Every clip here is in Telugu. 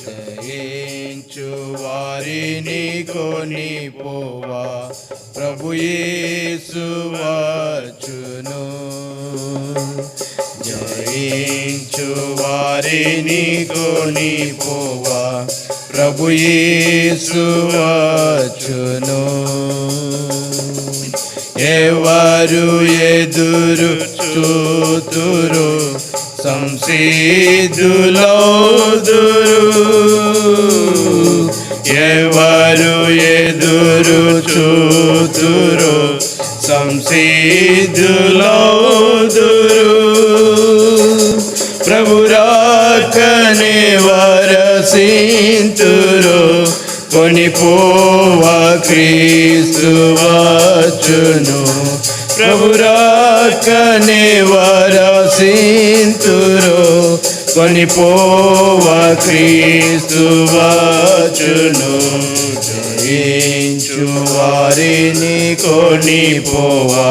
జయించు వారిని కొనిపోవా ప్రభు యేసు వచ్చును. జయించు వారిని కొనిపోవా ప్రభు యేసు వచ్చును. ఎవరు ఎదురు చూతురు సంసిద్ధులౌదురు. ఎవరు ఎదురు చూతురు సంసిద్ధులౌదురు. ప్రభు రాకనే వరసింతురు కొనిపోవా క్రీస్తు వచ్చును. ప్రభు రాకనే వరసింతురు కొనిపోవా క్రీస్తు వచ్చును. జయించు వారిని కొనిపోవా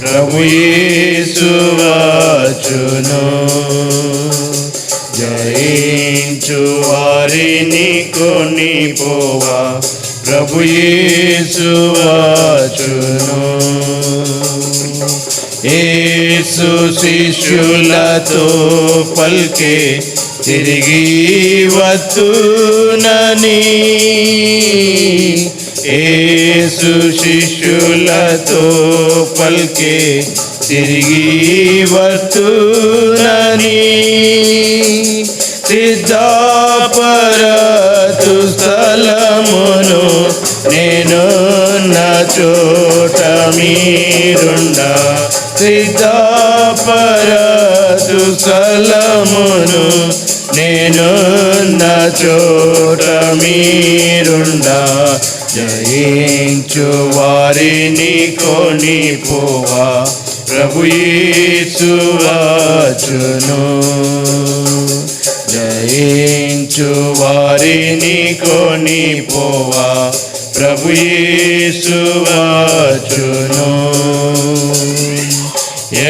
ప్రభు యేసు వచ్చును. జయించు వారిని కొనిపోవా ప్రభు యేసు వచ్చును. యేసు శిష్యులతో పల్కే తిరిగి వత్తునని. యేసు శిష్యులతో పల్కే తిరిగి వత్తునని. సిద్ధపరచు స్థలమును నేను నా చోట మీరుండా. సిద్ధపరచు స్థలమును నేను నా చోట మీరుండా. జయించు వారిని కొనిపోవా ప్రభు యేసు వచ్చును. జయించు వారిని కొనిపోవా ప్రభు యేసు వచ్చును.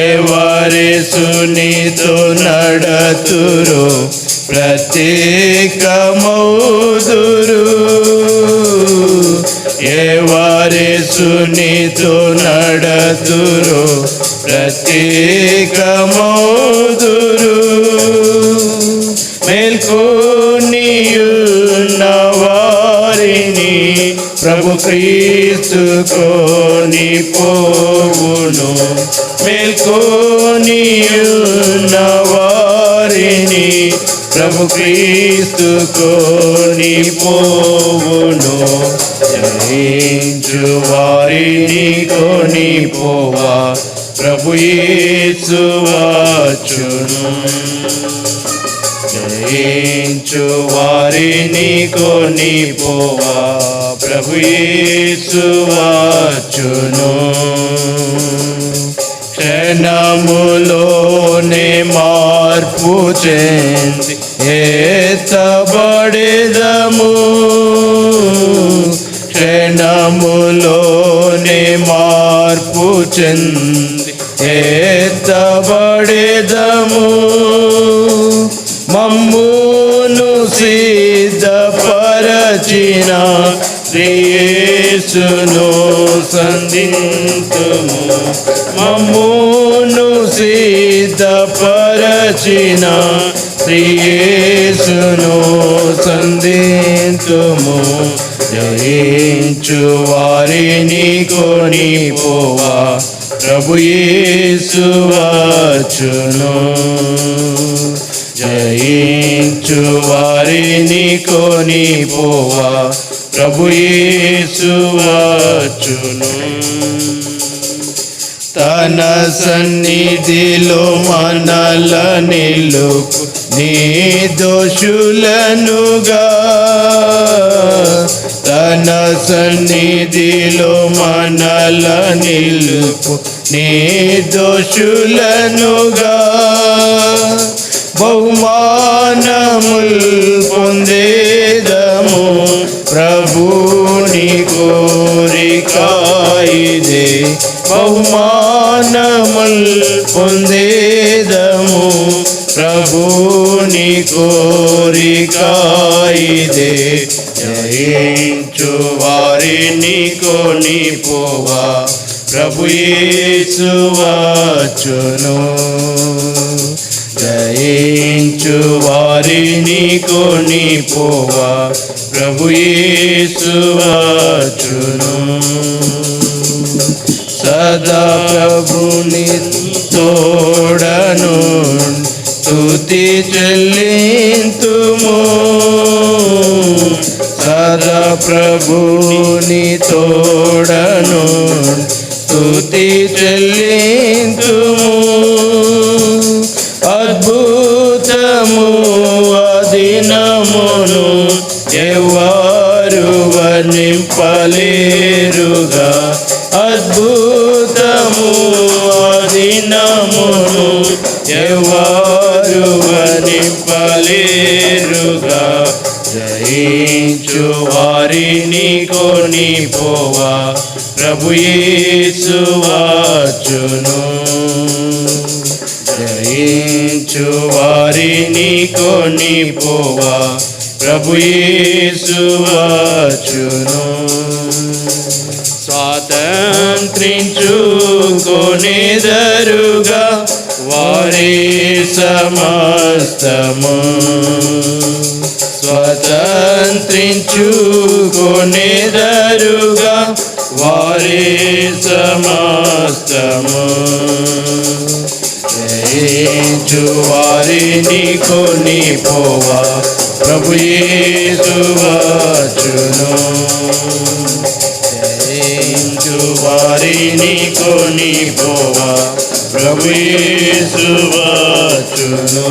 ఎవరేసునితో నడతురు ప్రత్యేకమౌదురు. ఎవరేసునితో నడతురు ప్రత్యేకమౌదురు. మేల్కొనియున్న వారిని ప్రభు క్రీస్తు కొనిపోవును. మేల్కొనియున్న వారిని ప్రభు క్రీస్తు కొనిపోవును. జయించు వారిని కొనిపోవా ప్రభు యేసు వచ్చును. జయించు వారిని కొనిపోవా ప్రభు యేసు వచ్చును. క్షణములోనే మార్పు చెంది ఎత్తబడెదము. క్షణములోనే మార్పు చెంది ఎత్తబడెదము. మమ్మును సిద్ధపరచిన యేసును సంధింతుము. మమ్మును సిద్ధపరచిన యేసును సంధింతుము. జయించు వారిని కొనిపోవా ప్రభు యేసు వచ్చును. జయించు వారిని కొనిపోవా ప్రభు యేసు వచ్చును. తన సన్నిధిలో మనల నిలుపు నిర్దోషులనుగా. తన సన్నిధిలో మనల నిలుపు నిర్దోషులనుగా. బహుమానముల్ పొందేదము ప్రభుని కోరిక ఇదే. బహుమానముల్ పొందేదము ప్రభుని కోరిక ఇదే, జయించు వారిని కొనిపోవా ప్రభు యేసు వచ్చును. జయించు వారిని కొనిపోవా ప్రభు యేసు వచ్చును. సదా ప్రభుని తోడను స్తుతి చెల్లింతుము. సదా ప్రభుని తోడను స్తుతి చెల్లింతుము. అద్భుతము అదినమును ఎవరు వర్ణింపలేరుగా. అద్భుతము అదినమును ఎవరు వర్ణింపలేరుగా. జయించు వారిని కొనిపోవా ప్రభు యేసు వచ్చును. జయించు వారిని కొనిపోవా ప్రభు యేసు వచ్చును. స్వాతంత్రించుకొనెదరుగా వారి సమస్తము. స్వతంత్రించుకొనెదరుగా వారి సమస్తము. జయించు వారిని కొనిపోవా ప్రభు యేసు వచ్చును. జయించు వారిని కొనిపోవా ప్రభు యేసు వచ్చును.